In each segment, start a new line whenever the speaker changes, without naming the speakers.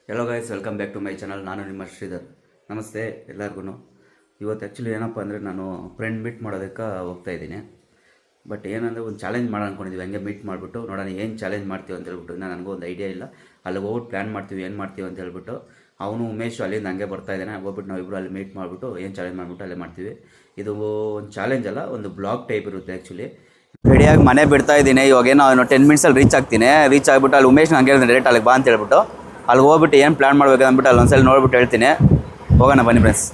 Hello guys, welcome back to my channel. ನಾನು ನಿಮ್ಮ ಶ್ರೀಧರ್. ನಮಸ್ತೆ ಎಲ್ಲರಿಗೂ. ಇವತ್ತು ಆ್ಯಕ್ಚುಲಿ ಏನಪ್ಪ ಅಂದರೆ ನಾನು ಫ್ರೆಂಡ್ ಮೀಟ್ ಮಾಡೋದಕ್ಕೆ ಹೋಗ್ತಾ ಇದ್ದೀನಿ. ಬಟ್ ಏನಂದರೆ ಒಂದು ಚಾಲೆಂಜ್ ಮಾಡೋಣ ಅಂದ್ಕೊಂಡಿದ್ವಿ. ಹಂಗೆ ಮೀಟ್ ಮಾಡಿಬಿಟ್ಟು ನೋಡೋಣ ಏನು ಚಾಲೆಂಜ್ ಮಾಡ್ತೀವಿ ಅಂತ ಹೇಳ್ಬಿಟ್ಟು. ನನಗೂ ಒಂದು ಐಡಿಯಾ ಇಲ್ಲ. ಅಲ್ಲಿಗೆ ಹೋಗ್ಬಿಟ್ಟು ಪ್ಲ್ಯಾನ್ ಮಾಡ್ತೀವಿ, ಏನು ಮಾಡ್ತೀವಿ ಅಂತ ಹೇಳ್ಬಿಟ್ಟು. ಅವನು ಉಮೇಶ್ ಅಲ್ಲಿಂದ ಹಂಗೆ ಬರ್ತಾ ಇದ್ದಾನೆ. ಹೋಗ್ಬಿಟ್ಟು ನಾವಿಬ್ಬರು ಅಲ್ಲಿ ಮೀಟ್ ಮಾಡಿಬಿಟ್ಟು ಏನು ಚಾಲೆಂಜ್ ಮಾಡಿಬಿಟ್ಟು ಅಲ್ಲೇ ಮಾಡ್ತೀವಿ. ಇದು ಒಂದು ಚಾಲೆಂಜ್ ಅಲ್ಲ, ಒಂದು ಬ್ಲಾಗ್ ಟೈಪ್ ಇರುತ್ತೆ ಆ್ಯಕ್ಚುಲಿ. ರೆಡಿಯಾಗಿ ಮನೆ ಬಿಡ್ತಾ ಇದ್ದೀನಿ. ಇವಾಗೇನೋ 10 ಮಿನಿಟ್ಸಲ್ಲಿ ರೀಚ್ ಆಗ್ತೀನಿ. ರೀಚ್ ಆಗಿಬಿಟ್ಟು ಅಲ್ಲಿ ಉಮೇಶ್ನ ಹಂಗೆ ಹೇಳಿದ್ರೆ ಡೈರೆಕ್ಟ್ ಅಲ್ಲಿಗೆ ಬಾ ಅಂತ ಹೇಳ್ಬಿಟ್ಟು ಅಲ್ಲಿ ಹೋಗ್ಬಿಟ್ಟು ಏನು ಪ್ಲ್ಯಾನ್ ಮಾಡ್ಬೇಕು ಅಂದ್ಬಿಟ್ಟು ಅಲ್ಲಿ ಒಂದ್ಸಲ ನೋಡ್ಬಿಟ್ಟು ಹೇಳ್ತೀನಿ. ಹೋಗೋಣ ಬನ್ನಿ ಫ್ರೆಂಡ್ಸ್.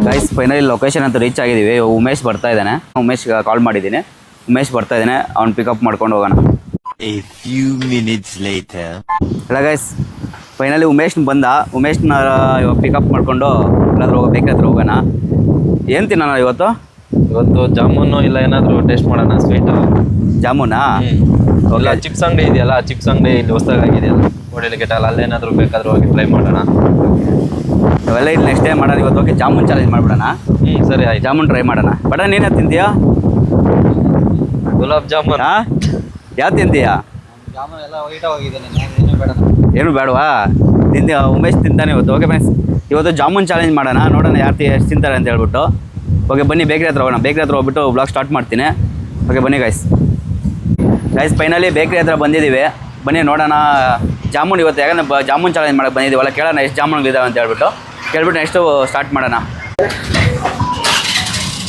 ಗೈಸ್, ಫೈನಲಿ ಲೊಕೇಶನ್ ಅಂತ ರೀಚ್ ಆಗಿದ್ದೀವಿ. ಉಮೇಶ್ ಬರ್ತಾ ಇದ್ದಾನೆ. ಉಮೇಶ್ಗೆ ಕಾಲ್ ಮಾಡಿದ್ದೀನಿ. ಉಮೇಶ್ ಬರ್ತಾ ಇದ್ದಾನೆ. ಅವ್ನು ಪಿಕಪ್ ಮಾಡ್ಕೊಂಡು ಹೋಗೋಣ.
A few minutes later.
ಅಲ್ಲ ಗೈಸ್, ಫೈನಲಿ ಉಮೇಶ್ನ ಬಂದ. ಉಮೇಶ್ನ ಇವಾಗ ಪಿಕಪ್ ಮಾಡಿಕೊಂಡು ಎಲ್ಲಾದ್ರೂ ಬೇಕ್ರಿ ಹತ್ರ ಹೋಗೋಣ. ಏನು ತಿನ್ನೋಣ ಇವತ್ತು
ಜಾಮೂನು ಇಲ್ಲ ಏನಾದರೂ ಟೇಸ್ಟ್ ಮಾಡೋಣ. ಸ್ವೀಟು
ಜಾಮೂನಾ?
ಇಲ್ಲ ಚಿಪ್ಸ್ ಅಂಗಡಿ ಇದೆಯಲ್ಲ, ಚಿಪ್ಸ್ ಅಂಗಡಿ ಇಲ್ಲಿ ಹೊಸದಾಗಿದೆಯಲ್ಲ ಹೋಟೆಲ್ ಗೆಟಲ್, ಅಲ್ಲೇನಾದರೂ ಬೇಕಾದರೂ ಹೋಗಿ ಟ್ರೈ ಮಾಡೋಣ.
ಅವೆಲ್ಲ ಇಲ್ಲಿ ನೆಕ್ಸ್ಟ್ ಟೈಮ್ ಮಾಡೋಣ. ಇವತ್ತು ಹೋಗಿ ಜಾಮೂನ್ ಚಾಲೆಂಜ್ ಮಾಡಿಬಿಡೋಣ.
ಸರಿ ಆಯ್ತು.
ಜಾಮೂನ್ ಟ್ರೈ ಮಾಡೋಣ. ಬಟ್ ನೀನು ಯಾವ್ದು ತಿಂತೀಯಾ?
ಗುಲಾಬ್ ಜಾಮೂನ್.
ಯಾವ್ದು ತಿಂತೀಯಾ? ಏನು ಬೇಡವಾ? ಉಮೇಶ್ ತಿಂತಾನೆ ಇವತ್ತು. ಓಕೆ ಫ್ರೆಂಡ್ಸ್, ಇವತ್ತು ಜಾಮೂನ್ ಚಾಲೆಂಜ್ ಮಾಡೋಣ. ನೋಡೋಣ ಯಾರು ಎಷ್ಟು ತಿಂತಾರೆ ಅಂತ ಹೇಳ್ಬಿಟ್ಟು. ಓಕೆ ಬನ್ನಿ, ಬೇಕ್ರಿ ಹತ್ರ ಹೋಗೋಣ. ಬೇಕ್ರಿ ಹತ್ರ ಹೋಗ್ಬಿಟ್ಟು ಬ್ಲಾಗ್ ಸ್ಟಾರ್ಟ್ ಮಾಡ್ತೀನಿ. ಓಕೆ ಬನ್ನಿ ಗೈಸ್. ಫೈನಲಿ ಬೇಕ್ರಿ ಹತ್ರ ಬಂದಿದ್ದೀವಿ. ಬನ್ನಿ ನೋಡೋಣ ಜಾಮೂನ್ ಇವತ್ತು. ಯಾಕಂದರೆ ಜಾಮೂನ್ ಚಾಲೆಂಜ್ ಮಾಡೋಕ್ಕೆ ಬಂದಿದ್ದೀವಲ್ಲ, ಕೇಳೋಣ ಎಷ್ಟು ಜಾಮೂನ್ ಇದ್ದಾವೆ ಅಂತ ಹೇಳ್ಬಿಟ್ಟು. ಕೇಳ್ಬಿಟ್ಟು ನೆಕ್ಸ್ಟು ಸ್ಟಾರ್ಟ್ ಮಾಡೋಣ.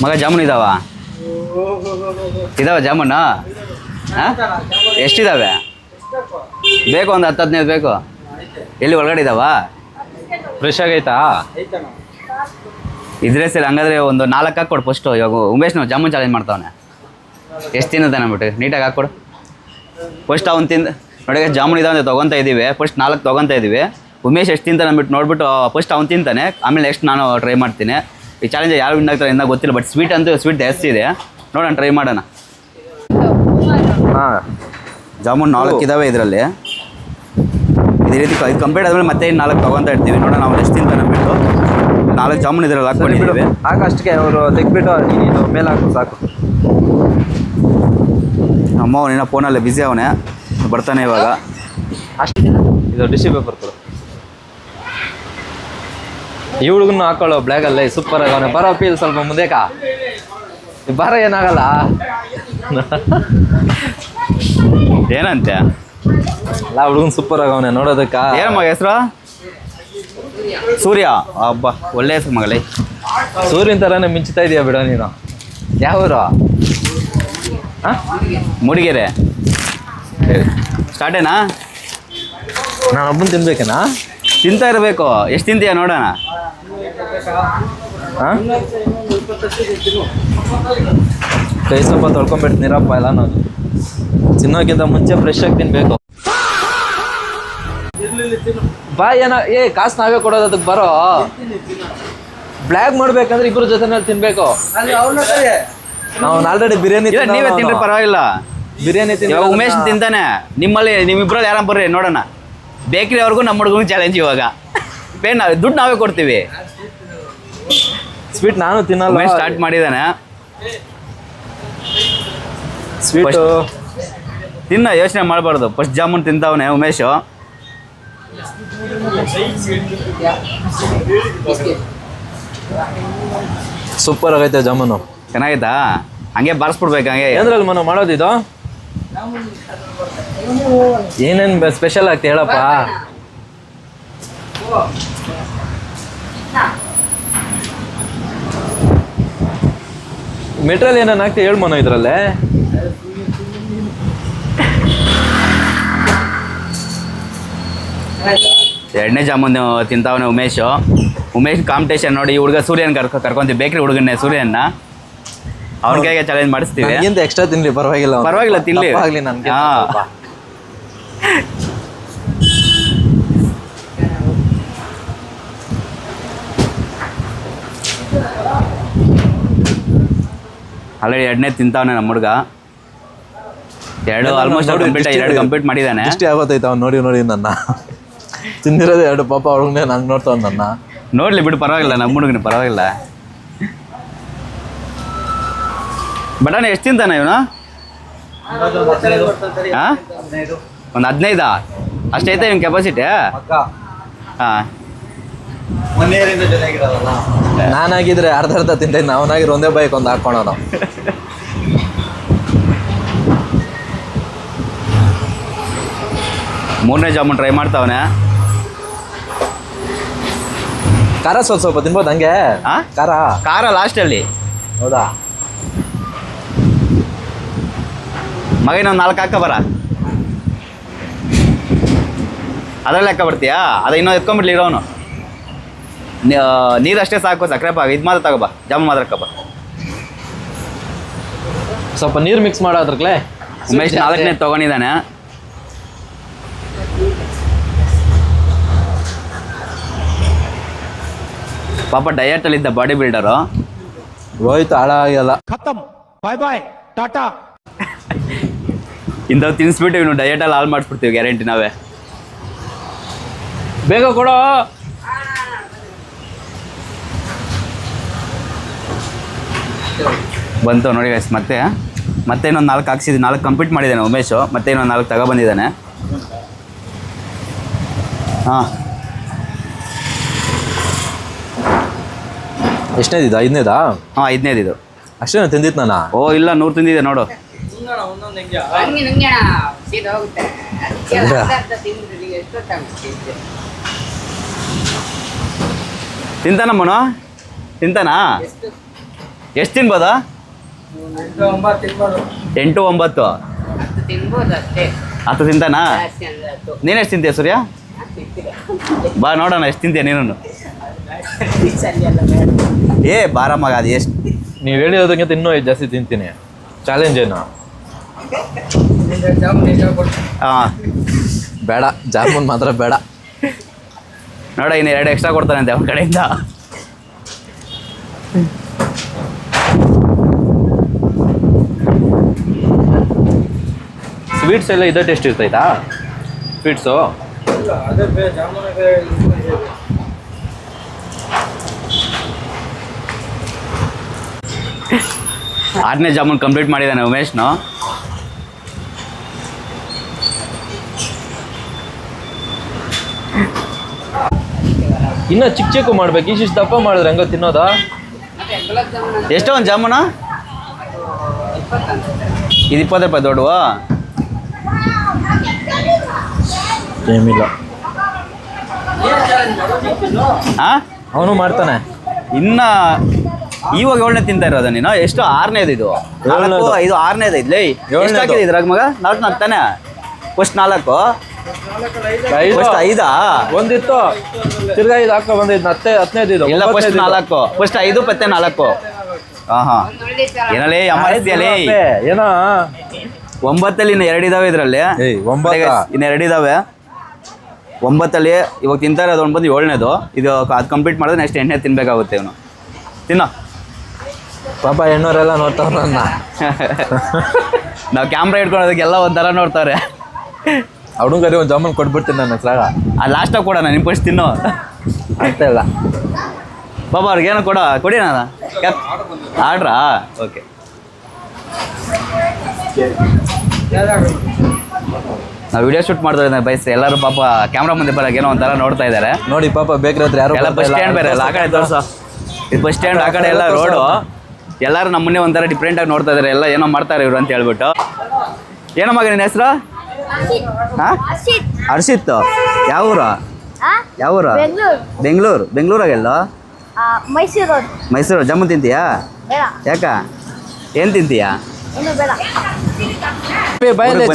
ಮಗ ಜಾಮೂನ್ ಇದ್ದಾವೆ ಜಾಮೂನು? ಹಾಂ, ಎಷ್ಟಿದ್ದಾವೆ? ಬೇಕು ಒಂದು 10-15 ಬೇಕು. ಎಲ್ಲಿ ಒಳಗಡೆ ಇದ್ದಾವಾ?
ಫ್ರೆಶ್ ಆಗೈತಾ?
ಇದ್ರೆ ಸರಿ. ಹಂಗಾದ್ರೆ ಒಂದು 4 ಹಾಕ್ಕೊಡು ಫಸ್ಟು. ಇವಾಗ ಉಮೇಶ್ ನಾವು ಜಾಮೂನ್ ಚಾಲೆಂಜ್ ಮಾಡ್ತಾವನೆ. ಎಷ್ಟು ತಿನ್ನೋದಾನೆ ಅಂದ್ಬಿಟ್ಟು ನೀಟಾಗಿ ಹಾಕ್ಕೊಡು ಫಸ್ಟ್. ಅವ್ನು ತಿಂದು ನೋಡಿ ಜಾಮೂನ್ ಇದಾವೆ ಅಂತ ತೊಗೊತಾ ಇದ್ದೀವಿ. ಫಸ್ಟ್ 4 ತೊಗೊತಾ ಇದ್ದೀವಿ. ಉಮೇಶ್ ಎಷ್ಟು ತಿಂತಾನೆ ಅಂದ್ಬಿಟ್ಟು ನೋಡ್ಬಿಟ್ಟು ಫಸ್ಟ್ ಅವ್ನು ತಿಂತಾನೆ, ಆಮೇಲೆ ನೆಕ್ಸ್ಟ್ ನಾನು ಟ್ರೈ ಮಾಡ್ತೀನಿ. ಈ ಚಾಲೆಂಜ್ ಯಾರು ವಿನ್ ಆಗ್ತಾರೆ ಇನ್ನೂ ಗೊತ್ತಿಲ್ಲ. ಬಟ್ ಸ್ವೀಟ್ ಅಂತೂ ಸ್ವೀಟ್ ಜಾಸ್ತಿ ಇದೆ. ನೋಡೋಣ, ಟ್ರೈ ಮಾಡೋಣ.
ಹಾಂ,
ಜಾಮೂನ್ 4 ಇದ್ದಾವೆ ಇದರಲ್ಲಿ. ಇದೇ ರೀತಿ ಇದು ಕಂಪ್ಲೀಟ್ ಆದಮೇಲೆ ಮತ್ತೆ 4 ತೊಗೊತಾ ಇರ್ತೀವಿ. ನೋಡೋಣ ನಾವು ಎಷ್ಟು ತಿಂತಾನೆ ಅಂದ್ಬಿಟ್ಟು. 4 ಜಾಮೂನ್ ಇದರಲ್ಲಿ ಹಾಕ್ಕೊಂಡಿದ್ದೀವಿ.
ಅಷ್ಟಕ್ಕೆ ಅವರು ತೆಗ್ಬಿಟ್ಟು ನೀನು ಮೇಲೆ ಹಾಕು ಸಾಕು.
ಅಮ್ಮ ಅವನಿನ್ನ ಫೋನಲ್ಲೇ ಬ್ಯುಸಿ ಅವನೇ, ಬರ್ತಾನೆ ಇವಾಗ.
ಅಷ್ಟು ಇದು ಟಿಶ್ಯೂ ಪೇಪರ್ ಕೊಡು. ಈ ಹುಡುಗನ ಹಾಕೊಳ್ಳೋ ಬ್ಲ್ಯಾಗಲ್ಲೇ ಸೂಪರ್ ಆಗವನೆ. ಬರೋ ಪೀಲ್ ಸ್ವಲ್ಪ ಮುಂದೆಕಾ ಬರ, ಏನಾಗಲ್ಲ.
ಏನಂತೆ
ಅಲ್ಲ, ಹುಡುಗನ್ ಸೂಪರ್ ಆಗವನೆ ನೋಡೋದಕ್ಕ.
ಏನು ಮಗ ಹೆಸರು? ಸೂರ್ಯ. ಹಬ್ಬ, ಒಳ್ಳೆ ಹೆಸರು ಮಗಳೇ.
ಸೂರ್ಯನ ಥರನೇ ಮಿಂಚ್ತಾ ಇದೆಯಾ ಬಿಡೋ ನೀನು. ಯಾವೂರು? ಹಾಂ,
ಮೂಡಿಗೆರೆ. ಸ್ಟಾರ್ಟೇನಾ?
ನಾನು ಒಬ್ಬನ ತಿನ್ಬೇಕೇನಾ?
ತಿಂತಾ ಇರಬೇಕು. ಎಷ್ಟು ತಿಂತೀಯ ನೋಡೋಣ.
ಹಾಂ, ಕೈ ಸ್ವಲ್ಪ ತೊಳ್ಕೊಂಬಿಟ್ಟು ನೀರಪ್ಪ ಎಲ್ಲ. ನಾನು ತಿನ್ನೋಕ್ಕಿಂತ ಮುಂಚೆ ಫ್ರೆಶ್ ಆಗಿ ತಿನ್ಬೇಕು. ಬಾ, ಕಾಸು ನಾವೇ ಕೊಡೋದು ಅದಕ್ಕೆ. ಬರೋ ಬ್ಲ್ಯಾಕ್ ಮಾಡ್ಬೇಕಂದ್ರೆ ಇಬ್ಬರ ಜೊತೆನಲ್ಲಿ ತಿನ್ಬೇಕು. ನಾವು ಆಲ್ರೆಡಿ ಬಿರಿಯಾನಿ
ನೀವೇ ತಿನ್ರಿ, ಪರವಾಗಿಲ್ಲ.
ಬಿರಿಯಾನಿ ತಿನ್.
ಉಮೇಶ್ ತಿಂತಾನೆ. ನಿಮ್ಮಿಬ್ಬರಲ್ಲಿ ಯಾರು ಬರ್ರಿ ನೋಡೋಣ. ಬೇಕ್ರಿ ಅವ್ರಿಗೂ ನಮ್ಮ ಹುಡುಗನಿಗೆ ಚಾಲೆಂಜ್. ಇವಾಗ ದುಡ್ಡು ನಾವೇ ಕೊಡ್ತೀವಿ.
ಸ್ವೀಟ್ ನಾನು ತಿನ್ನಲ್ಲ.
ಉಮೇಶ್ ಸ್ಟಾರ್ಟ್ ಮಾಡಿದ್ದಾನೆ.
ಸ್ವೀಟು
ತಿನ್ನ, ಯೋಚನೆ ಮಾಡಬಾರ್ದು. ಫಸ್ಟ್ ಜಾಮೂನ್ ತಿಂತಾವನೆ ಉಮೇಶು.
ಸೂಪರ್ ಆಗೈತೆ ಜಾಮೂನು.
ಚೆನ್ನಾಗಿತ್ತಾ? ಹಂಗೆ ಬಾರಿಸ್ಬಿಡ್ಬೇಕು. ಹಂಗೆ
ಏನ್ರಲ್ಲಿ ಮನ ಮಾಡೋದಿದು? ಏನೇನು ಸ್ಪೆಷಲ್ ಆಗ್ತಿ ಹೇಳಪ್ಪ. ಮೆಟ್ರಲ್ಲಿ ಏನೇನು ಆಗ್ತಿ ಹೇಳು ಮನೋ ಇದ್ರಲ್ಲೇ.
ಎರಡನೇ ಜಾಮೂನ್ ತಿಂತಾವನೆ ಉಮೇಶು. ಉಮೇಶ್ ಕಾಂಪಿಟೇಷನ್ ನೋಡಿ. ಈ ಹುಡುಗ ಸೂರ್ಯನ ಕರ್ಕೊಂತೀವಿ, ಬೇಕ್ರಿ ಹುಡುಗನ್ನೇ ಸೂರ್ಯನ. ಅವ್ರ ಕೈಗೆ ಚಾಲೆಂಜ್ ಮಾಡಿಸ್ತೀವಿ.
ನನಗಿಂತ ಎಕ್ಸ್ಟ್ರಾ ತಿನ್ಲಿ, ಪರವಾಗಿಲ್ಲ.
ಪರವಾಗಿಲ್ಲ, ತಿನ್ಲಿ.
ಆಗಲಿ ನನಗೆ.
ಆಲ್ರೆಡಿ 2ನೇ ತಿಂತಾವನೆ ನಮ್ಮ ಹುಡುಗ. ಎರಡು ಆಲ್ಮೋಸ್ಟ್ ಕಂಪ್ಲೀಟ್ ಮಾಡಿದ್ದಾನೆ.
ಇಷ್ಟೇ ಆಗೋತೈತೆ ಅವ್ನು ನೋಡಿ ನೋಡಿ ನನ್ನ
ತಿಂದಿರೋದು 2 ಪಾಪ ಹುಡುಗನೇ ನಂಗೆ ನೋಡ್ತಾವ ನನ್ನ.
ನೋಡ್ಲಿ ಬಿಡು, ಪರವಾಗಿಲ್ಲ, ನಮ್ಮ ಹುಡುಗನ ಪರವಾಗಿಲ್ಲ. ಬಟಾಣಿ ಎಷ್ಟು ತಿಂತಾನೆ ಇವನು? ಹಾಂ, ಒಂದು 15 ಅಷ್ಟೈತೆ ಇವನ್ ಕೆಪಾಸಿಟಿ? ಹಾಂ,
ನಾನಾಗಿದ್ರೆ ಅರ್ಧ ತಿಂತೈತೆ, ಅವನಾಗಿರೋ ಒಂದೇ ಬೈಕ್ ಒಂದು ಹಾಕೋಣ.
ಮೂರನೇ ಜಾಮೂನ್ ಟ್ರೈ ಮಾಡ್ತಾವನೆ.
ಖಾರ ಸ್ವಲ್ಪ ತಿನ್ಬೋದು ಹಂಗೆ?
ಹಾಂ, ಖಾರ ಲಾಸ್ಟಲ್ಲಿ.
ಹೌದಾ?
ಮಗ ಇನ್ನೊಂದು 4 ಹಾಕ ಬರ, ಅದರಲ್ಲಿ ಲೆಕ್ಕ ಬರ್ತೀಯಾ? ಅದು ಇನ್ನೂ ಎತ್ಕೊಂಡ್ಬಿಡ್ಲಿ ಇರೋನು. ನೀರು ಅಷ್ಟೇ ಸಾಕು, ಸಕ್ಕರೆ ಪಾಕ ಇದು ಮಾತ್ರ ತಗೋಬಾ, ಜಾಮೂನ್ ಮಾತ್ರ ಹಾಕಪ್ಪ.
ಸ್ವಲ್ಪ ನೀರು ಮಿಕ್ಸ್ ಮಾಡೋದ್ರಕ್ಲೆ.
ಉಮೇಶ್ 4ನೇ ತೊಗೊಂಡಿದ್ದಾನೆ. ಪಾಪ ಡಯಟಲ್ಲಿದ್ದ ಬಾಡಿ ಬಿಲ್ಡರು.
ಹೋಯ್ತು, ಹಾಳಾಗಲ್ಲ.
ಇಂಥವು ತಿನ್ನಿಸ್ಬಿಟ್ಟು ಇವನು ಡಯಟಲ್ಲಿ ಹಾಳು ಮಾಡಿಸ್ಬಿಡ್ತೀವಿ ಗ್ಯಾರಂಟಿ ನಾವೇ.
ಬೇಗ ಕೊಡೋ.
ಬಂತು ನೋಡಿ ಗೈಸ್. ಮತ್ತೆ ಇನ್ನೊಂದು 4 ಹಾಕ್ಸಿದ್ವಿ. 4 ಕಂಪ್ಲೀಟ್ ಮಾಡಿದ್ದಾನೆ ಉಮೇಶು. ಮತ್ತೆ ಇನ್ನೊಂದು 4 ತಗೊಬಂದಿದ್ದಾನೆ. ಹಾಂ,
ಎಷ್ಟನೇದಿದ್ದು? 5ನೇದಾ?
ಹಾಂ, 5ನೇದು ಇದು.
ಅಷ್ಟೇನ ತಿಂದಿತ್ತು ನಾನು?
ಓ ಇಲ್ಲ, 100 ತಿಂದಿದೆ ನೋಡು. ತಿಂತಾನಮ್ಮನು? ತಿಂತಾನಾ? ಎಷ್ಟು ತಿನ್ಬೋದಾ? 8, 9, 10 ತಿಂತಾನಾ? ನೀನೆಷ್ಟು ತಿಂತೀಯ ಸೂರ್ಯ? ಬಾ ನೋಡೋಣ ಎಷ್ಟು ತಿಂತೀಯ ನೀನು. ಏ ಬಾರ ಮಗ, ಅದು ಎಷ್ಟು
ನೀವು ಹೇಳಿರೋದಕ್ಕಿಂತ ಇನ್ನೂ ಜಾಸ್ತಿ ತಿಂತೀನಿ. ಚಾಲೆಂಜ್ ಏನು?
ಹಾಂ,
ಬೇಡ, ಜಾಮೂನ್ ಮಾತ್ರ ಬೇಡ.
ನೋಡ, ಇನ್ನು 2 ಎಕ್ಸ್ಟ್ರಾ ಕೊಡ್ತಾನಂತೆ ಅವನ ಕಡೆಯಿಂದ.
ಸ್ವೀಟ್ಸ್ ಎಲ್ಲ ಇದೇ ಟೇಸ್ಟ್ ಇರ್ತೈತಾ? ಸ್ವೀಟ್ಸು
6ನೇ ಜಾಮೂನ್ ಕಂಪ್ಲೀಟ್ ಮಾಡಿದ್ದಾನೆ ಉಮೇಶ್ನು.
ಇನ್ನು ಚಿಕ್ಕ ಮಾಡ್ಬೇಕು. ಇಷ್ಟು ದಪ್ಪ ಮಾಡಿದ್ರೆ ಹೆಂಗೋ ತಿನ್ನೋದಾ?
ಎಷ್ಟೋ ಒಂದು ಜಾಮೂನು? ಇದು 20 ರೂಪಾಯಿ ದೊಡ್ಡವ?
ಏನಿಲ್ಲ.
ಹಾಂ,
ಅವನು ಮಾಡ್ತಾನೆ.
ಇನ್ನು ಇವಾಗ 7ನೇ ತಿಂತಾ ಇರೋದ ನೀನು? ಎಷ್ಟು? 6ನೇದು ಇದು? 4, 5, 6ನೇದು ಇದ್ಲೇ. ಎಷ್ಟು ಹಾಕಿದೆ ಇದ್ರಾಗ ಮಗ? 4 ತಾನೆ? ಫಸ್ಟ್ 4, ಫಸ್ಟ್ 5
ಒಂದಿತ್ತು, ತಿರ್ಗಾ 5 ಹಾಕೋ ಬಂದಿದ್ದು. 10ನೇದು
ಇಲ್ಲ, ಫಸ್ಟ್ 4, ಫಸ್ಟ್ 5 ಮತ್ತೆ 4. ಹಾಂ ಹಾಂ, ಏನಲ್ಲಿ ಅಮ್ಮಲ್ಲಿ
ಏನೋ
9 ಇನ್ನು 2 ಇದಾವೆ ಇದರಲ್ಲಿ.
9
ಇನ್ನು 2 ಇದಾವೆ. 9 ಇವಾಗ ತಿಂತಾ ಇರೋದು ಒಂದು ಬಂದು 7ನೇದು. ಇದು ಅದು ಕಂಪ್ಲೀಟ್ ಮಾಡಿದ್ರೆ ನೆಕ್ಸ್ಟ್ 8ನೇ ತಿನ್ಬೇಕಾಗುತ್ತೆ ಇವನು. ತಿನ್ನೋ
ಪಾಪ ಹೆಣ್ಣವರೆಲ್ಲ ನೋಡ್ತಾವ ನನ್ನ.
ನಾವು ಕ್ಯಾಮ್ರಾ ಇಟ್ಕೊಳ್ಳೋದಕ್ಕೆಲ್ಲ ಒಂಥರ ನೋಡ್ತಾರೆ.
ಹುಡುಗರಿಗೆ ಒಂದು ಜಾಮೂನ್ ಕೊಟ್ಬಿಡ್ತೀನಿ ನನ್ನ ಹೆಸ್ರಾಗ.
ಆ ಲಾಸ್ಟಾಗಿ ಕೊಡೋಣ, ನಿಮ್ಮ ಫಸ್ಟ್ ತಿನ್ನೋ
ಆಗ್ತಾ ಇಲ್ಲ.
ಬಾಬಾ ಅವ್ರಿಗೇನೋ ಕೊಡಿ ನಾನು ಆರ್ಡ್ರಾ? ಓಕೆ. ನಾವು ವಿಡಿಯೋ ಶೂಟ್ ಮಾಡ್ತಾ ಬಯಸ್ ಎಲ್ಲರೂ ಪಾಪ ಕ್ಯಾಮ್ರಾ ಮುಂದೆ ಬರೋಕೆ ಏನೋ ಒಂಥರ ನೋಡ್ತಾ ಇದ್ದಾರೆ
ನೋಡಿ. ಪಾಪ ಬೇಕ್ರಿ ಹತ್ರ ಯಾರು
ಎಲ್ಲ ಬಸ್ ಸ್ಟ್ಯಾಂಡ್ ಬೇರೆ ಅಲ್ಲ, ಆ ಕಡೆ ತೋರ್ಸೋ. ಇದು ಬಸ್ ಸ್ಟ್ಯಾಂಡ್, ಆ ಕಡೆ ಎಲ್ಲ ರೋಡು. ಎಲ್ಲರೂ ನಮ್ಮನ್ನೇ ಒಂಥರ ಡಿಫ್ರೆಂಟಾಗಿ ನೋಡ್ತಾ ಇದ್ದಾರೆ. ಎಲ್ಲ ಏನೋ ಮಾಡ್ತಾರೆ ಇವರು ಅಂತ ಹೇಳ್ಬಿಟ್ಟು. ಏನೋ ಮಗ ನಿನ್ನ ಹೆಸರು? ಹಾಂ, ಹರ್ಷಿತ್. ಯಾವ ಊರು? ಯಾವ ಊರು? ಬೆಂಗಳೂರು. ಬೆಂಗಳೂರಾಗೆಲ್ಲ? ಮೈಸೂರು. ಜಾಮೂನ್ ತಿಂತೀಯಾ? ಯಾಕ? ಏನು ತಿಂತೀಯಾ?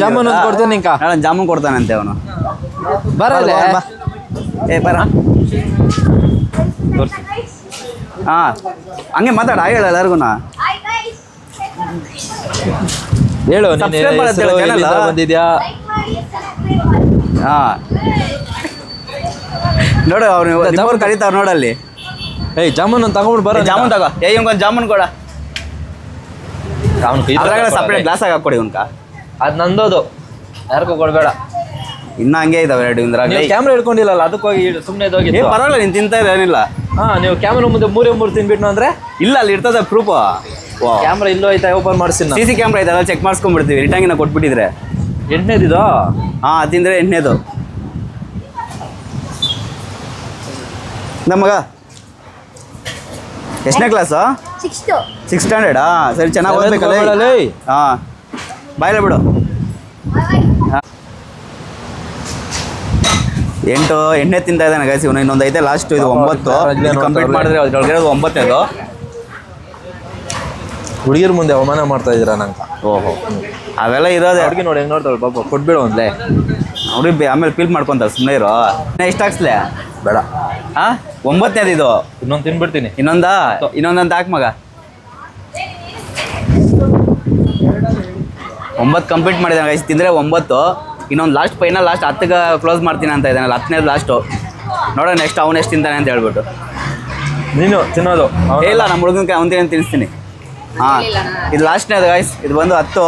ಜಾಮೂನ್ ಕೊಡ್ತೀನಿ.
ನಾಳೆ ಜಾಮೂನ್ ಕೊಡ್ತಾನಂತೆ ಅವನು.
ಬರಲ್ಲ.
ಏ ಬರ, ತೋರಿಸಿ. ಹಾಂ, ಹಂಗೆ ಮಾತಾಡ, ಹೇಳ ಎಲ್ಲರಿಗೂ.
ಹೇಳು,
ಬಂದಿದ್ಯಾ? ಹಾಂ, ನೋಡು ಅವ್ರು ಕರೀತಾವ್ರು ನೋಡಲ್ಲಿ.
ಏಯ್ ಜಾಮೂನ್ ತಗೊಂಡ್ಬಿಟ್ಟು ಬರೋ.
ಜಾಮೂನ್ ತಗೋ. ಏ ಇವ್ಗೊಂದು ಜಾಮೂನ್ ಕೊಡ. ಸಪ್ರೇಟ್ ಗ್ಲಾಸ್ ಹಾಕಿ ಕೊಡಿ ಉನ್ಕ.
ಅದು ನಂದೋದು, ಯಾರಿಗೂ ಕೊಡಬೇಡ.
ಇನ್ನ ಹಂಗೆ ಇದಾವೆ ಎರಡು ಇಂದ್ರಾಗ.
ನೀವು ಕ್ಯಾಮ್ರಾ ಹಿಡ್ಕೊಂಡಿಲ್ಲಲ್ಲ ಅದಕ್ಕೋಗಿ ಸುಮ್ಮನೆ
ಏ
ಇದಾಗಿತ್ತು.
ಪರವಾಗಿಲ್ಲ, ನೀನು ತಿಂತಾ ಇದೆ ಏನಿಲ್ಲ.
ನೀವು ಕ್ಯಾಮ್ರಾ ಮುಂದೆ ಮೂರು ತಿನ್ಬಿಟ್ನು ಅಂದ್ರೆ
ಇಲ್ಲ, ಅಲ್ಲಿ ಇರ್ತದೆ ಪ್ರೂಫ್.
ಕ್ಯಾಮ್ರಾ ಇಲ್ಲೋ ಐತಾ ಓಪನ್ ಮಾಡಿಸ್ತೀನಿ
CC ಕ್ಯಾಮ್ರಾ ಇದೆ, ಚೆಕ್ ಮಾಡಿಸ್ಕೊಂಡ್ಬಿಡ್ತೀವಿ. ರಿಟರ್ನಿಂಗ್ ಕೊಟ್ಬಿಟ್ಟಿದ್ರೆ.
8ನೇದಿದೋ?
ಹಾಂ, ಅದಿಂದ್ರೆ 8ನೇದು. ನಮ್ಮ ಮಗ ಎಷ್ಟನೇ ಕ್ಲಾಸು? 6th ಸ್ಟ್ಯಾಂಡರ್ಡಾ? ಸರಿ, ಚೆನ್ನಾಗಿ ಓದ್ಬೇಕಲ್ಲ. ಹಾಂ, ಬಾಯಿಲ್ಲ ಬಿಡು. 8ನೇ ತಿಂತಾ ಇದ್ದಾನೆ ಗೈಸ್ ಇವನು. ಇನ್ನೊಂದು ಐತೆ ಲಾಸ್ಟ್, ಇದು 9 ಕಂಪ್ಲೀಟ್ ಮಾಡಿದ್ರೆ ಅದ್ರೊಳಗೆ 9ನೇದು.
ಹುಡುಗಿರ್ ಮುಂದೆ ಅವಮಾನ ಮಾಡ್ತಾ ಇದ್ದೀರಾ ನಂಗೆ.
ಓಹೋ, ಅವೆಲ್ಲ ಇರೋದೇ.
ಹುಡುಗಿ ನೋಡಿ ಹೆಂಗ್ ನೋಡ್ತಾಳೆ ಬಾಬಾ, ಕೊಟ್ಬಿಡು ಒಂದ್ಲೆ.
ಅವ್ರಿಗೆ ಆಮೇಲೆ ಫೀಲ್ ಮಾಡ್ಕೊಂತಾರೆ, ಸುಮ್ಮನೆ ಇರೋ. ಎಷ್ಟು ಹಾಕ್ಸ್ಲೆ?
ಬೇಡ.
ಹಾಂ, 9ನೇದು ಇದು.
ಇನ್ನೊಂದು ತಿನ್ಬಿಡ್ತೀನಿ.
ಇನ್ನೊಂದಂತ ಹಾಕ್ ಮಗ. 9 ಕಂಪ್ಲೀಟ್ ಮಾಡಿದ್ದಾನೆ ಗೈಸ್. ತಿಂದರೆ 9. ಇನ್ನೊಂದು ಲಾಸ್ಟ್ ಫೈನಲ್ ಲಾಸ್ಟ್ 10ಗೆ ಕ್ಲೋಸ್ ಮಾಡ್ತೀನಿ ಅಂತ ಇದ್ದಾನೆ. 10ನೇದು ಲಾಸ್ಟು. ನೋಡೋಣ ನೆಕ್ಸ್ಟ್ ಅವ್ನು ಎಷ್ಟು ತಿಂತಾನೆ ಅಂತ ಹೇಳ್ಬಿಟ್ಟು.
ನೀನು ತಿನ್ನೋದು?
ಇಲ್ಲ, ನಮ್ಮ ಹುಡುಗನ ಅವ್ನು ತಿನ್ನಿಸ್ತೀನಿ. ಹಾಂ, ಇದು ಲಾಸ್ಟ್ನೇದು ಗೈಸ್. ಇದು ಬಂದು 10.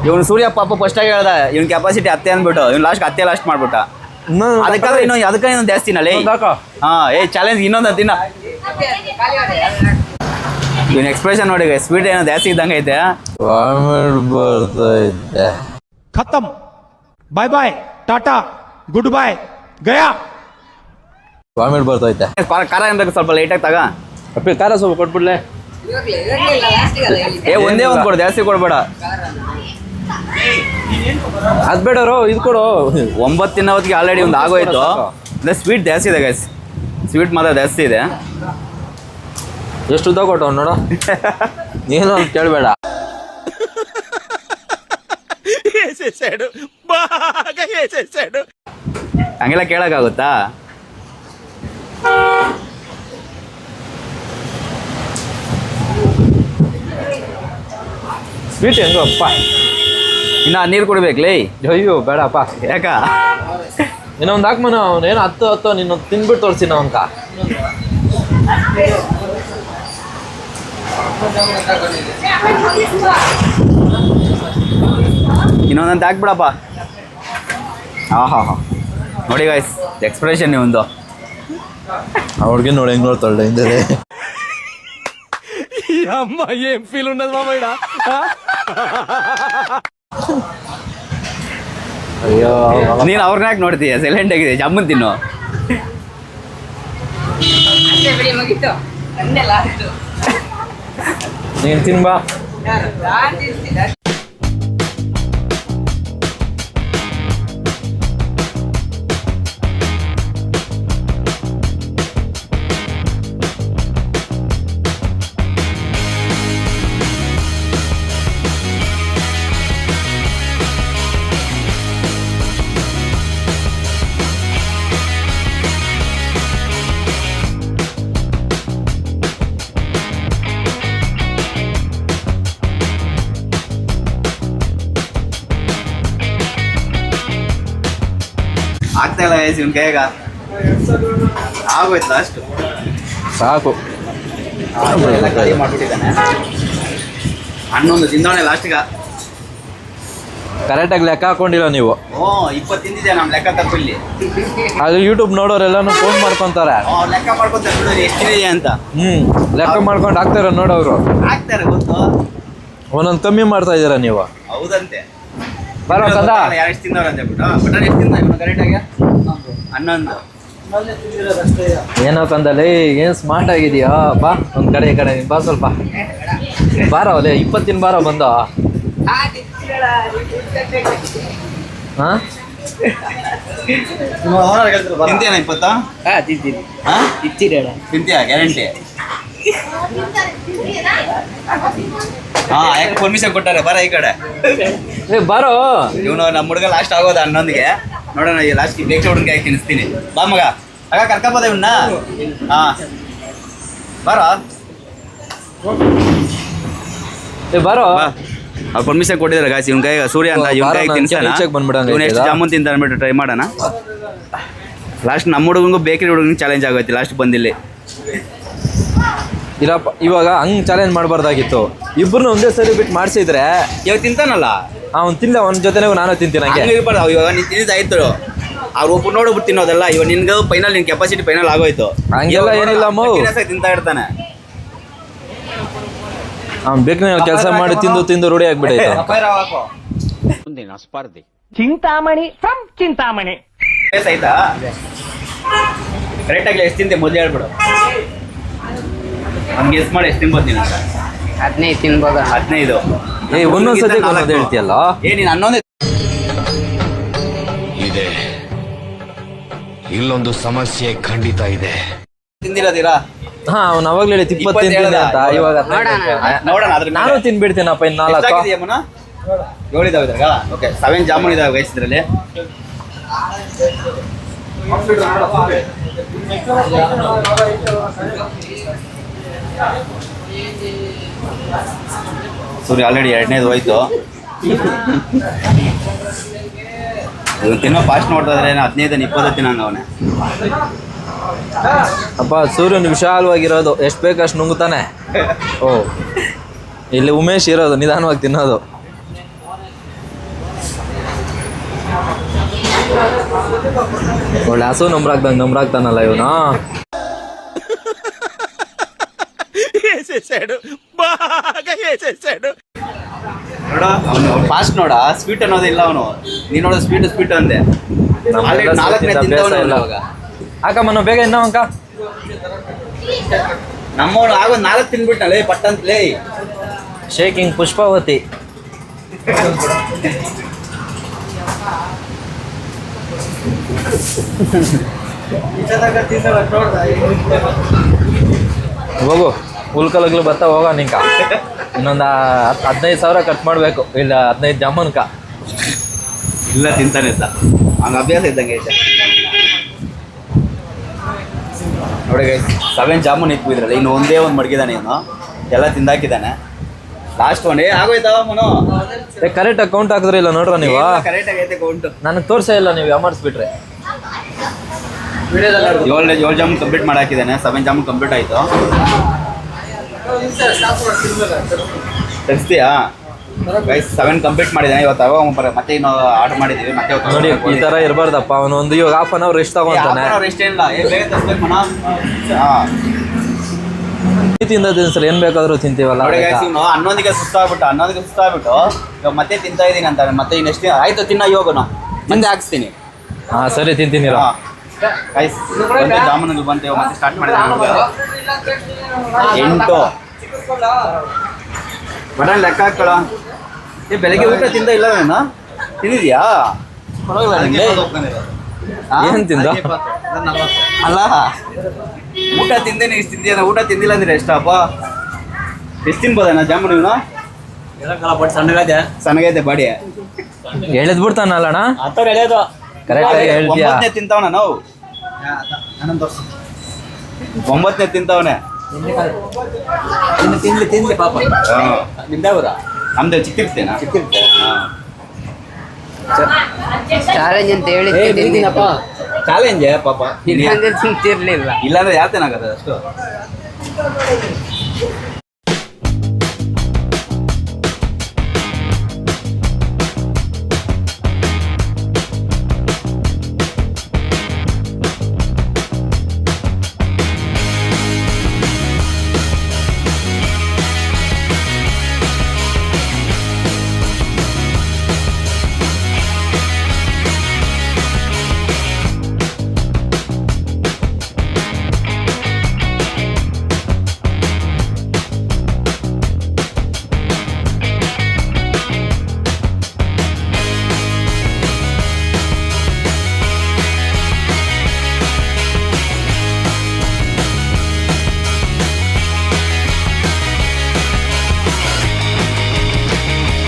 ಇವನು ಸೂರ್ಯ ಪಾಪ ಫಸ್ಟಾಗಿ ಹೇಳ್ದ ಇವ್ನ ಕೆಪಾಸಿಟಿ 10 ಅಂದ್ಬಿಟ್ಟು. ಇವ್ನು ಲಾಸ್ಟ್ ಮಾಡ್ಬಿಟ್ಟ. ಅದಕ್ಕಾದ್ರೆ ಅದಕ್ಕೆ ಇನ್ನೊಂದು ಜಾಸ್ತಿನಲ್ಲಿ. ಹಾಂ, ಚಾಲೆಂಜ್ ಇನ್ನೊಂದು ದಿನ. ಇವನ್ ಎಕ್ಸ್ಪ್ರೆಷನ್ ನೋಡಿ ಗೈಸ್, ಸ್ವೀಟ್ ಏನೋ ಜಾಸ್ತಿ ಇದ್ದಂಗೆ ಐತೆ.
खत्म, bye bye, tata, good bye, गया.
ವಾಮಿಟ್ ಬರ್ತೈತೆ.
ಖಾರ ಏನ್ಬೇಕು ಸ್ವಲ್ಪ ಲೈಟಾಗಿ ತಗ.
ಅಪ್ಪಿ ಖಾರ ಸ್ವಲ್ಪ ಕೊಟ್ಬಿಡ್ಲೆ.
ಒಂದೇ ಒಂದು ಕೊಡು, ಜಾಸ್ತಿ ಕೊಡ್ಬೇಡ.
ಅದ್ ಬೇಡರೋ, ಇದು ಕೊಡು.
9 ತಿನ್ನೋ ಹೊತ್ತಿಗೆ ಆಲ್ರೆಡಿ ಒಂದು ಆಗೋಯ್ತು. ಅಂದರೆ ಸ್ವೀಟ್ ಜಾಸ್ತಿ ಇದೆ ಗೈಸ್, ಸ್ವೀಟ್ ಮಾತ್ರ ಜಾಸ್ತಿ ಇದೆ.
ಎಷ್ಟು ಉದ್ದ ಕೊಟ್ಟು ನೋಡು. ಏನು ಅಂತ ಕೇಳಬೇಡ.
ಹಂಗೆಲ್ಲ ಕೇಳೋಕ್ಕಾಗುತ್ತಾ?
ಸ್ವೀಟ್ ಹೆಂಗಪ್ಪ?
ಇನ್ನು ನೀರು ಕುಡಿಬೇಕ್ಲೇ?
ಅಯ್ಯೋ ಬೇಡಪ್ಪ.
ಯಾಕ?
ಇನ್ನೊಂದು ಹಾಕ್ಮನ. ಅವ್ನು ಏನು 10 ನೀನು ತಿನ್ಬಿಟ್ಟು ತೋರಿಸಿ ನಾವಂಕ.
ಇನ್ನೊಂದಂತ ಹಾಕ್ಬಿಡಪ್ಪ. ಹಾಂ, ನೋಡಿ ಗಾಯ್ಸ್ ಎಕ್ಸ್ಪ್ರೆಷನ್ ಒಂದು.
ಆ ಹುಡುಗಿ ನೋಡಿ ಹೆಂಗ್ ನೋಡ್ತಾಳೆ ಹಿಂದೆ.
ಅಮ್ಮ ಏನ್ ಫೀಲ್ ఉన్నది మామయ్య.
ಅಯ್ಯೋ,
ನೀನು ಅವ್ರನ್ನ ಯಾಕೆ ನೋಡ್ತೀಯ? ಸೈಲೆಂಟ್ ಆಗಿದೆ, ಜಾಮೂನ್ ತಿನ್ನು.
ನೀನು ತಿನ್ಬಾ.
ಆಗ್ತಾ ಇಲ್ಲ ಗೈಸ್ ಇವನ್ ಕೈಯಾಗ. ಆಗೋಯ್ತು ಲಾಸ್ಟ್.
ಸಾಕು.
ಎಲ್ಲ ಖಾಲಿ ಮಾಡ್ಬಿಟ್ಟಿದ್ದಾನೆ. ಹನ್ನೊಂದು ತಿಂದವನೆ ಲಾಸ್ಟ್ಗ.
ಕರೆಕ್ಟಾಗಿ ಲೆಕ್ಕ ಹಾಕೊಂಡಿಲ್ಲ ನೀವು.
20 ತಿಂದಿದೆ ನಮ್ಮ ಲೆಕ್ಕ ತಪ್ಪಿಲ್ಲಿ.
ಅದು ಯೂಟ್ಯೂಬ್ ನೋಡೋರೆಲ್ಲಾನು ಫೋನ್ ಮಾಡ್ಕೊಂತಾರೆ.
ಲೆಕ್ಕ ಮಾಡ್ಕೊತಾರೆ ಬಿಡು ಎಷ್ಟಿದೆ ಅಂತ.
ಲೆಕ್ಕ ಮಾಡ್ಕೊಂಡು ಹಾಕ್ತಾರ ನೋಡೋರು.
ಹಾಕ್ತಾರೆ ಗೊತ್ತು.
ಒಂದೊಂದು ಕಮ್ಮಿ ಮಾಡ್ತಾ ಇದ್ದೀರಾ ನೀವು.
ಹೌದಂತೆ.
ಬರೋ ಕದ
ಯಾರು ಎಷ್ಟು ತಿಂದವ್ರು ಅಂತ ಹೇಳ್ಬಿಟ್ಟು. ಬಟಾಣಿ ಎಷ್ಟು ತಿಂದ ಇವನು ಕರೆಕ್ಟಾಗಿ? 11.
ಏನೋ ಕಂದಲ್ಲಿ ಏನು ಸ್ಮಾರ್ಟ್ ಆಗಿದೆಯಾ? ಬಾ ಒಂದು ಕಡೆ ಈ ಕಡೆ ಬಾ ಸ್ವಲ್ಪ. ಬಾರೋ ಅಲ್ಲೇ 20 ಬಾರೋ ಬಂದು. ಹಾಂ,
ತಿಂತೀಯಾ 20? ತಿಂತೀಯಾ ಗ್ಯಾರಂಟಿ? ಯಾಕೆ ಪರ್ಮಿಷನ್ ಕೊಟ್ಟಾರೆ? ಬರ ಈ ಕಡೆ.
ಬಾರೋ.
ಇವನು ನಮ್ಮ ಹುಡುಗ ಲಾಸ್ಟ್ ಆಗೋದು 11ಗೆ. ನೋಡೋಣ ಈ ಲಾಸ್ಟ್ ಬೇಗ ಹುಡುಗ ಆಗಿ ತಿನ್ನಿಸ್ತೀನಿ. ಬಾ ಮಗ, ಆಗ ಕರ್ಕೊಬೋದ ಇವನ್ನ? ಬಾರೋ.
ಬಾರೋ.
ಪರ್ಮಿಷನ್ ಕೊಟ್ಟಿದ್ದಾರೆ ಗಾಯ್ಸ್. ಇವನ್ ಕೈ ಸೂರ್ಯ ಅಂತ ಇವನ್ ಕೈ ತಿನ್ಸೋಣ. ಇವನು ಎಷ್ಟು ಜಾಮೂನ್ ತಿಂತ ಅಂದ್ಬಿಟ್ಟು ಟ್ರೈ ಮಾಡೋಣ. ಲಾಸ್ಟ್ ನಮ್ಮ ಹುಡುಗಂಗೂ ಬೇಕರಿ ಹುಡುಗಂಗೆ ಚಾಲೆಂಜ್ ಆಗೋಯ್ತು ಲಾಸ್ಟ್ ಬಂದಿಲ್ಲಿ.
ಇರಪ್ಪ, ಇವಾಗ ಹಂಗೆ ಚಾಲೆಂಜ್ ಮಾಡಬಾರ್ದಾಗಿತ್ತು. ಇಬ್ಬರನ್ನ ಒಂದೇ ಸರಿ ಬಿಟ್ಟು ಮಾಡಿಸಿದ್ರೆ
ಇವಾಗ ತಿಂತಾನಲ್ಲ.
ಅವ್ನು ತಿಂದ ಅವ್ನ ಜೊತೆನೇ ನಾನು ತಿಂತೀನಿ ಹಂಗೆ.
ಹಂಗೆ ಇರ್ಬಾರ್ದು. ಇವಾಗ ನೀನು ತಿಂದಿದ್ದಾಯ್ತು, ಅವ್ರು ಒಬ್ಬರು ನೋಡ್ಬಿಟ್ಟು ತಿನ್ನೋದಲ್ಲ. ಇವಾಗ ನಿನ್ಗೆ ಫೈನಲ್ ನಿನ್ ಕೆಪಾಸಿಟಿ ಫೈನಲ್ ಆಗೋಯ್ತು.
ಹಂಗೆಲ್ಲ ಏನಿಲ್ಲ ಅಮ್ಮ.
ತಿಂತಾ ಇರ್ತಾನೆ
ಅವ್ನು ಬೇಕು ನೀವು ಕೆಲಸ ಮಾಡಿ ತಿಂದು ತಿಂದು ರೂಢಿ ಆಗ್ಬಿಡೈತೆ.
ಚಿಂತಾಮಣಿ ಫ್ರಮ್ ಚಿಂತಾಮಣಿ.
ಆಯ್ತಾ ಕರೆಕ್ಟಾಗಿ ಎಷ್ಟು ತಿಂತೆ ಮೊದಲು ಹೇಳ್ಬಿಡು. ಹಂಗೆ ಗೆಸ್ ಮಾಡಿ ಎಷ್ಟು ತಿನ್ಬೋದು ನೀನು?
15 ತಿನ್ಬೋದ?
15.
ಒಂದೊಂದ್ಸತಿ ಒಂದೊಂದು ಹೇಳ್ತೀಯಲ್ಲ.
ನೀನು ಹನ್ನೊಂದು
ಇದೆ, ಇಲ್ಲೊಂದು ಸಮಸ್ಯೆ ಖಂಡಿತ ಇದೆ.
ತಿಂದಿರೋದಿರಾ?
ಹಾ ಅವ್ನು ಅವಾಗ್ಲೂ ಹೇಳಿ 20 ತಿಂತೀನಿ ಅಂತ. ಇವಾಗ
ನೋಡೋಣ ಅದ್ರ
ನಾನು ತಿನ್ಬಿಡ್ತೀನಪ್ಪ ಇನ್ನು 4.
7 ಇದಾವೆ ಇದ್ರಾಗ. ಓಕೆ 7 ಜಾಮೂನ್ ಇದಾವೆ ಗೈಸ್ ಇದರಲ್ಲಿ. ಸೂರ್ಯ ಆಲ್ರೆಡಿ 2ನೇದು ಹೋಯ್ತು. ಇವ್ನು ತಿನ್ನೋ ಫಾಸ್ಟ್ ನೋಡ್ತಾ ಇದ್ರೆ 15 20 ತಿನ್ನಂಗ ಅವನೇ.
ಅಪ್ಪ ಸೂರ್ಯನ ವಿಶಾಲವಾಗಿರೋದು, ಎಷ್ಟು ಬೇಕಷ್ಟು ನುಂಗುತ್ತಾನೆ. ಓ ಇಲ್ಲಿ ಉಮೇಶ್ ಇರೋದು ನಿಧಾನವಾಗಿ ತಿನ್ನೋದು. ಒಳ್ಳೆ ಹಸು ನಂಬ್ರಾಗ್ತಾನಲ್ಲ ಇವನು.
ನೋಡ ಅವನು ಫಾಸ್ಟ್ ನೋಡ, ಸ್ವೀಟ್ ಅನ್ನೋದೇ ಇಲ್ಲ ಅವನು. ನೀನ್ ನೋಡೋ ಸ್ವೀಟ್ ಅಂದೆ.
ನಮ್ಮೆಲ್ಲ
4ನೇ ತಿಂದವನು
ಇಲ್ಲ.
ಅವಾಗ.
ಅಕ್ಕಮ್ಮನ ಬೇಗ ಇನ್ನೂ ಅಂಕ.
ನಮ್ಮವನು ಆಗೊಂದು 4 ತಿನ್ಬಿಟ್ಟಲೇ ಪಟ್ಟಂತಲೇ.
ಶೇಕಿಂಗ್ ಪುಷ್ಪಾವತಿ. ಹೋಗು ಉಲ್ಕಲಗ್ಲು ಬರ್ತಾ ಹೋಗ ನಿಂಕ. ಇನ್ನೊಂದು 15,000 ಖರ್ಚು ಮಾಡಬೇಕು. ಇಲ್ಲ 15 ಜಾಮೂನ್ಕ.
ಇಲ್ಲ ತಿಂತಾನೆ ಇದ್ದ, ಹಂಗ ಅಭ್ಯಾಸ ಇದ್ದಂಗೆ ಐತೆ ನೋಡಿ. 7 ಜಾಮೂನ್ ಇತ್ತು ಇದ್ರಲ್ಲಿ. ಇನ್ನು ಒಂದೇ ಒಂದು ಮಡಗಿದಾನೆ ಇವನು, ಎಲ್ಲ ತಿಂದಾಕಿದ್ದಾನೆ. ಲಾಸ್ಟ್ ಒನ್ ಆಗೋಯ್ತಾವ ಮನು.
ಕರೆಕ್ಟಾಗಿ ಕೌಂಟ್ ಹಾಕಿದ್ರೆ ಇಲ್ಲ ನೋಡ್ರ ನೀವು.
ಕರೆಕ್ಟ್ ಆಗೈತೆ ಕೌಂಟು.
ನನಗೆ ತೋರ್ಸೇ ಇಲ್ಲ ನೀವು ಯಾಮಾರಿಸ್ಬಿಟ್ರೆ.
7 ಜಾಮೂನ್ ಕಂಪ್ಲೀಟ್ ಮಾಡಿ ಹಾಕಿದ್ದಾನೆ. 7 ಜಾಮೂನ್ ಕಂಪ್ಲೀಟ್ ಆಯ್ತು. ತರಿಸ್ತೀಯಾ ಗೈಸ್? 7 ಕಂಪ್ಲೀಟ್ ಮಾಡಿದ್ದಾನೆ ಇವತ್ತು. ಅವಾಗ ಮತ್ತೆ ಇನ್ನು ಆರ್ಡರ್ ಮಾಡಿದ್ದೀವಿ. ಮತ್ತೆ
ನೋಡಿ ಈ ಥರ ಇರಬಾರ್ದಪ್ಪ. ಅವನು ಒಂದು ಇವಾಗ ½ an hour ರೆಸ್ಟ್ ತಗೊಂತಾನೆ.
ರೆಸ್ಟ್ ಏನಿಲ್ಲ, ಬೇಗ ತರಿಸ್ಬೇಕು ಮನ.
ತಿಂದ ಸರ್ ಏನ್ ಬೇಕಾದ್ರೂ ತಿಂತೀವಲ್ಲ.
ನೋಡಿ ಗೈಸ್, ಇವನು 11ಗೆ ಸುಸ್ತಾಗ್ಬಿಟ್ಟು ಇವಾಗ ಮತ್ತೆ ತಿಂತಾ ಇದೀನಿ ಅಂತಾನೆ. ಮತ್ತೆ ಇನ್ನೆಷ್ಟು ಆಯ್ತು ತಿನ್ನ ಯೋಗನು ಮುಂದೆ ಹಾಕ್ಸ್ತೀನಿ.
ಹಾ ಸರಿ ತಿಂತೀನಿ.
ಗೈಸ್ ಜಾಮೂನುಗಳು ಬಂತು. ಮತ್ತೆ ಸ್ಟಾರ್ಟ್ ಮಾಡಿದ 8 ಬಟನ್ ಲೆಕ್ಕ ಹಾಕ್ಕೊಳ. ಬೆಳಗ್ಗೆ ಊಟ ತಿಂದ ಇಲ್ಲ ನಾನು? ತಿಂದಿದ್ಯಾ?
ಏನ್ ತಿಂದ?
ಅಲ್ಲ ಊಟ ತಿಂದೇನೆ ಇಷ್ಟು ತಿಂದಿಯ. ಊಟ ತಿಂದಿಲ್ಲ ಅಂದ್ರೆ ಎಷ್ಟಪ್ಪ? ಎಷ್ಟು ತಿನ್ಬೋದಣ್ಣ ಜಾಮೂನು ಇವನು? ಸಣ್ಣಗೈತೆ ಬಾಡಿ.
ಎಳೆದ್ ಬಿಡ್ತಾನಲ್ಲಣ್ಣ. ಕರೆಕ್ಟಾಗಿ ಹೇಳ್ತೀಯಾ?
9ನೇ ತಿಂತಾವಣ ನಾವು. 9ನೇ ತಿಂತಾವನೆ.
ತಿನ್ಲಿ ಪಾಪ.
ನಿಮ್ದಾವ್ರ? ನಮ್ದು ಚಿಕ್ಕಿರ್ತೇನಾ?
ಚಾಲೆಂಜ್ ಅಂತ ಹೇಳಿ
ಚಾಲೆಂಜ್ ಪಾಪ.
ಇಲ್ಲಾಂದ್ರೆ ತಿಂತಿರ್ಲಿಲ್ಲ.
ಇಲ್ಲಾಂದ್ರೆ ಯಾತೇನಾಗತ್ತೆ ಅಷ್ಟು.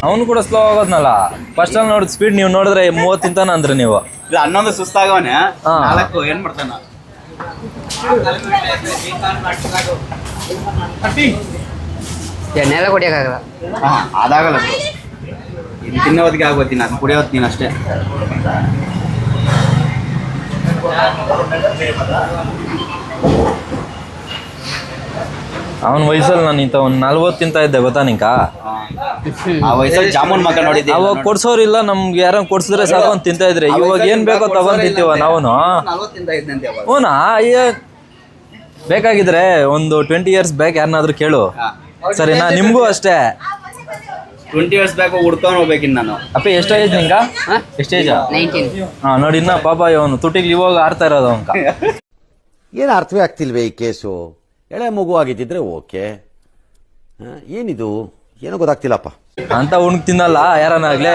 ಅವನು ಕೂಡ ಸ್ಲೋ ಆಗೋದ್ನಲ್ಲ. ಫಸ್ಟ್ ಅಲ್ಲಿ ನೋಡಿದ್ ಸ್ಪೀಡ್ ನೀವು ನೋಡಿದ್ರೆ 30 ತಿಂತಾನ ಅಂದ್ರೆ ನೀವು.
ಇಲ್ಲ 11 ಸುಸ್ತಾಗವನೆ.
ಹಾ.
4 ಏನ್ ಮಾಡ್ತಾನ?
ಎಣ್ಣೆಲ್ಲ ಕುಡಿಯೋಕ್ಕಾಗಲ್ಲ.
ಅದಾಗಲ್ಲ. ಇದು ತಿನ್ನೋ ಹೊತ್ತಿಗೆ ಆಗೋತೀನಿ, ಅದು ಕುಡಿಯೋ ಹೊತ್ತು ನೀನು ಅಷ್ಟೇ.
ಅವನ ವಯಸ್ಸಲ್ಲಿ ನಾನು ಇಂಥ ಒಂದು 40 ತಿಂತ ಇದ್ದೆ ಗೊತ್ತಾ ನಿಂಕ.
ಆ ವಯಸ್ಸಲ್ಲಿ ಜಾಮೂನ್ ಮಕ್ಕ ನೋಡಿದ್ದೆ.
ಅವಾಗ ಕೊಡ್ಸೋರಿಲ್ಲ, ನಮ್ಗೆ ಯಾರ ಕೊಡ್ಸಿದ್ರೆ ಸಾಕು ಅಂತ ತಿಂತ ಇದ್ರಿ. ಇವಾಗ ಏನ್ ಬೇಕೋ ತಗೊಂಡ್ ತಿಂತೀವ ನಾವು.
40 ಇದ್ದಂತೆ ಅವಾಗ.
ಹೂನಾ, ಬೇಕಾಗಿದ್ರೆ ಒಂದು 20 ಇಯರ್ಸ್ ಬ್ಯಾಕ್ ಯಾರನ್ನಾದ್ರೂ ಕೇಳು, ಸರಿನಾ? ನಿಮ್ಗೂ ಅಷ್ಟೇ
20 ಇಯರ್ಸ್ ಬ್ಯಾಕ್ ಹುಡ್ಕೊಂಡು ಹೋಗ್ಬೇಕಿನ್ ನಾನು.
ಅಪ್ಪ ಎಷ್ಟು ಏಜ್ ನಿಂಗ? ಎಷ್ಟು ಏಜ್?
19.
ಹಾ ನೋಡಿ, ಇನ್ನ ಪಾಪ ಇವನು ತುಟಿಗೆ ಇವಾಗ ಆಡ್ತಾ ಇರೋದು ಅಂಕ.
ಏನು ಅರ್ಥವೇ ಆಗ್ತಿಲ್ವೇ ಈ ಕೇಸು? ಎಳೆ ಮಗು ಆಗಿದ್ದಿದ್ರೆ ಓಕೆ, ಏನಿದು ಏನೋ ಗೊತ್ತಾಗ್ತಿಲ್ಲಪ್ಪ.
ಅಂತ ಉಣ್ಕ್ ತಿನ್ನಲ್ಲ ಯಾರನ್ನಾಗ್ಲೇ.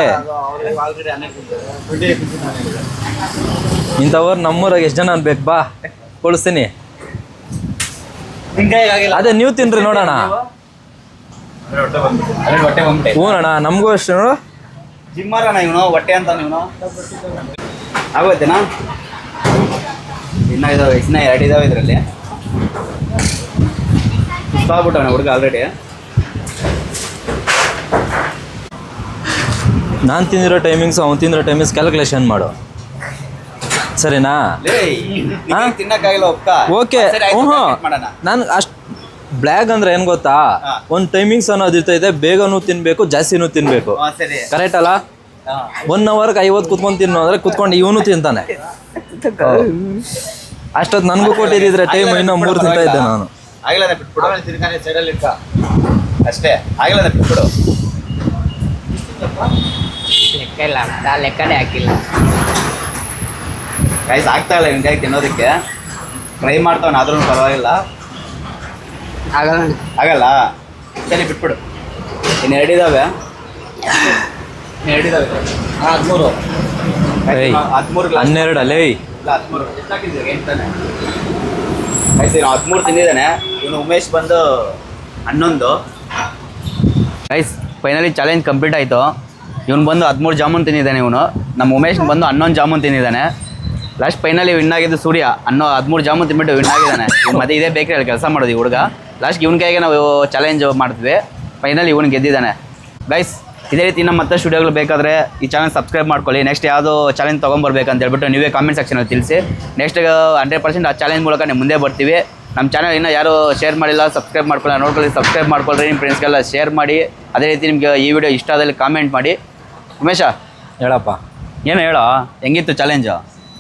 ಇಂಥವ್ರು ನಮ್ಮೂರಾಗ ಎಷ್ಟು ಜನ ಅನ್ಬೇಕು, ಬಾ ಕೊಡಿಸ್ತೀನಿ. ಅದೇ ನೀವು ತಿನ್ರಿ ನೋಡೋಣ.
ಹೊಟ್ಟೆ ಬಂದ್ಬಿಟ್ಟೆ.
ಹ್ಞೂ ಅಣ್ಣ, ನಮಗೂ ಅಷ್ಟೇ ನೋಡು.
ಜಿಮ್ಮರಣ ಇವನು ಹೊಟ್ಟೆ ಅಂತ ಇವನು ಆಗೋಯ್ತೇನಾ? ಇನ್ನ 2 ಇದಾವೆ ಇದರಲ್ಲಿ. ಸುಸ್ತಾಗ್ಬಿಟ್ಟವನ ಹುಡುಗ ಆಲ್ರೆಡಿ.
ನಾನು ತಿಂದಿರೋ ಟೈಮಿಂಗ್ಸ್ ಅವ್ನು ತಿಂದಿರೋ ಟೈಮಿಂಗ್ಸ್ ಕ್ಯಾಲ್ಕುಲೇಷನ್ ಮಾಡು, ಸರಿನಾ?
ತಿನ್ನಕ್ಕಾಗಿಲ್ಲ ಒಪ್ಕ.
ಓಕೆ. ಹ್ಞೂ,
ಮಾಡೋಣ.
ನಾನು ಅಷ್ಟು ಬ್ಲ್ಯಾಕ್ ಅಂದ್ರೆ ಏನು ಗೊತ್ತಾ, ಒಂದು ಟೈಮಿಂಗ್ಸ್ ಅನ್ನೋದು ಇರ್ತೈತೆ. ಬೇಗನೂ ತಿನ್ಬೇಕು, ಜಾಸ್ತಿನೂ ತಿನ್ಬೇಕು,
ಸರಿ.
ಕರೆಕ್ಟ್ ಅಲ್ಲ? 1 ಅವರ್ಗೆ 50 ಕುತ್ಕೊಂಡು ತಿನ್ನು ಅಂದ್ರೆ ಕುತ್ಕೊಂಡು ಇವನು ತಿಂತಾನೆ. ಅಷ್ಟೊತ್ತು ನನಗೂ ಕೊಟ್ಟಿದ್ದಿದ್ರೆ ಟೈಮ್ ಇನ್ನೂ 3 ತಿಂತಾ ಇದ್ದೆ ನಾನು.
ಆಗಿಲ್ಲ ಬಿಟ್ಬಿಡು. ಸೈಡಲ್ಲಿ ಅಷ್ಟೇ, ಆಗಿಲ್ಲ ಬಿಟ್ಬಿಡು.
ಲೆಕ್ಕ ಇಲ್ಲ, ಲೆಕ್ಕನೇ ಹಾಕಿಲ್ಲ.
ಗೈಸ್ ಆಗ್ತಾ ಇಲ್ಲ ಹಿಂಗಾಗಿ ತಿನ್ನೋದಕ್ಕೆ ಟ್ರೈ ಮಾಡ್ತಾವನ, ಆದ್ರೂ ಪರವಾಗಿಲ್ಲ. ಆಗಲ್ಲ, ಸರಿ ಬಿಟ್ಬಿಡು. ಇನ್ನು 2 ಇದಾವೆ. 13
12 ಅಲ್ಲೇ.
ಇಲ್ಲ 13 ಎಷ್ಟಾಕಿದ್ದೀರಿ ಎಂತಾನೆ? ಗೈಸ್ ಇನ್ನು 13 ತಿಂದಿದ್ದಾನೆ. ಇವನು ಉಮೇಶ್ ಬಂದು 11. ಗೈಸ್ ಫೈನಲಿ ಚಾಲೆಂಜ್ ಕಂಪ್ಲೀಟ್ ಆಯಿತು. ಇವನು ಬಂದು 13 ಜಾಮೂನ್ ತಿಂದಿದ್ದಾನೆ. ಇವನು ನಮ್ಮ ಉಮೇಶ್ ಬಂದು 11 ಜಾಮೂನ್ ತಿಂದಿದ್ದಾನೆ. ಲಾಸ್ಟ್ ಫೈನಲಿ ವಿನ್ ಆಗಿದ್ದು ಸೂರ್ಯ. 13 ಜಾಮೂನ್ ತಿನ್ಬಿಟ್ಟು ವಿನ್ ಆಗಿದ್ದಾನೆ. ಮತ್ತೆ ಇದೇ ಬೇಕ್ರಿಯಲ್ಲಿ ಕೆಲಸ ಮಾಡೋದು ಈ ಹುಡುಗ. ಲಾಸ್ಟ್ ಇವನ ಕೈಗೆ ನಾವು ಚಾಲೆಂಜ್ ಮಾಡ್ತಿದ್ವಿ. ಫೈನಲಿ ಇವನು ಗೆದ್ದಿದ್ದಾನೆ. ಗೈಸ್ ಇದೇ ರೀತಿ ನಮ್ಮ ಮತ್ತೆ ಸ್ಟುಡಿಯೋಗಳು ಬೇಕಾದರೆ ಈ ಚಾನಲ್ ಸಬ್ಸ್ಕ್ರೈಬ್ ಮಾಡ್ಕೊಳ್ಳಿ. ನೆಕ್ಸ್ಟ್ ಯಾವುದೋ ಚಾಲೆಂಜ್ ತೊಗೊಂಬರ್ಬೇಕಂತ ಹೇಳ್ಬಿಟ್ಟು ನೀವೇ ಕಾಮೆಂಟ್ ಸೆಕ್ಷನಲ್ಲಿ ತಿಳಿಸಿ. ನೆಕ್ಸ್ಟ್ 100% ಆ ಚಾಲೆಂಜ್ ಮೂಲಕ ನೀವು ಮುಂದೆ ಬರ್ತೀವಿ. ನಮ್ಮ ಚಾನಲ್ ಇನ್ನೂ ಯಾರು ಶೇರ್ ಮಾಡಿಲ್ಲ, ಸಬ್ಸ್ಕ್ರೈಬ್ ಮಾಡ್ಕೊಳ್ಳಿ, ನೋಡ್ಕೊಳ್ಳಿ, ಸಬ್ಸ್ಕ್ರೈಬ್ ಮಾಡ್ಕೊಳ್ರಿ. ನಿಮ್ಮ ಫ್ರೆಂಡ್ಸ್ಗೆಲ್ಲ ಶೇರ್ ಮಾಡಿ. ಅದೇ ರೀತಿ ನಿಮಗೆ ಈ ವಿಡಿಯೋ ಇಷ್ಟ ಆದಲ್ಲಿ ಕಾಮೆಂಟ್ ಮಾಡಿ. ಉಮೇಶ
ಹೇಳಪ್ಪ,
ಏನು ಹೇಳೋ, ಹೆಂಗಿತ್ತು ಚಾಲೆಂಜು?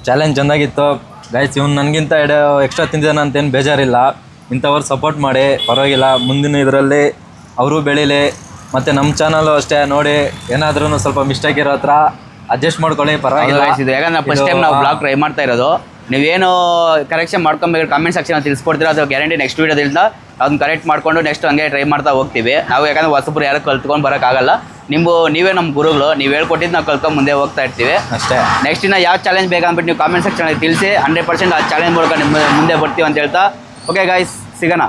ಚಾಲೆಂಜ್ ಚೆನ್ನಾಗಿತ್ತು ಗೈಸ್. ಇವ್ನು ನನಗಿಂತ ಎಕ್ಸ್ಟ್ರಾ ತಿಂದಿದ್ದಾನೆ ಅಂತೇನು ಬೇಜಾರಿಲ್ಲ. ಇಂಥವ್ರು ಸಪೋರ್ಟ್ ಮಾಡಿ, ಪರವಾಗಿಲ್ಲ. ಮುಂದಿನ ಇದರಲ್ಲಿ ಅವರು ಬೆಳೀಲಿ. ಮತ್ತು ನಮ್ಮ ಚಾನಲ್ಲು ಅಷ್ಟೇ ನೋಡಿ, ಏನಾದ್ರೂ ಸ್ವಲ್ಪ ಮಿಸ್ಟೇಕ್ ಇರೋ ಹತ್ರ ಅಡ್ಜಸ್ಟ್ ಮಾಡ್ಕೊಳ್ಳಿ, ಪರವಾಗಿಲ್ಲ.
ಇದು ಯಾಕಂದ್ರೆ ಫಸ್ಟ್ ಟೈಮ್ ನಾವು ಬ್ಲಾಗ್ ಟ್ರೈ ಮಾಡ್ತಾ ಇರೋದು. ನೀವೇನು ಕರೆಕ್ಷನ್ ಮಾಡ್ಕೊಬೇಕು ಕಾಮೆಂಟ್ ಸೆಕ್ಷನ್ ತಿಳಿಸ್ಕೊಡ್ತೀರ, ಅದು ಗ್ಯಾರಂಟಿ ನೆಕ್ಸ್ಟ್ ವೀಡಿಯೋದಿಂದ ಅದನ್ನ ಕರೆಕ್ಟ್ ಮಾಡ್ಕೊಂಡು ನೆಕ್ಸ್ಟ್ ಹಂಗೆ ಟ್ರೈ ಮಾಡ್ತಾ ಹೋಗ್ತೀವಿ ನಾವು. ಯಾಕಂದ್ರೆ ಹೊಸಬ್ರು ಯಾರು ಕಲ್ತ್ಕೊಂಡು ಬರೋಕ್ಕಾಗಲ್ಲ. ನೀವೇ ನಮ್ಮ ಗುರುಗಳು, ನೀವು ಹೇಳ್ಕೊಟ್ಟಿದ್ದು ನಾವು ಕಲ್ತ್ಕೊಂಡು ಮುಂದೆ ಹೋಗ್ತಾ ಇರ್ತೀವಿ
ಅಷ್ಟೇ.
ನೆಕ್ಸ್ಟ್ ಇನ್ನು ಯಾವ ಚಾಲೆಂಜ್ ಬೇಕಂದ್ಬಿಟ್ಟು ನೀವು ಕಾಮೆಂಟ್ ಸೆಕ್ಷನಲ್ಲಿ ತಿಳಿಸಿ. 100% ಆ ಚಾಲೆಂಜ್ ಮೂಲಕ ನಿಮ್ಮ ಮುಂದೆ ಬರ್ತೀವಿ ಅಂತ ಹೇಳ್ತಾ, ಓಕೆ ಗಾಯ್ಸ್, ಸಿಗೋಣ.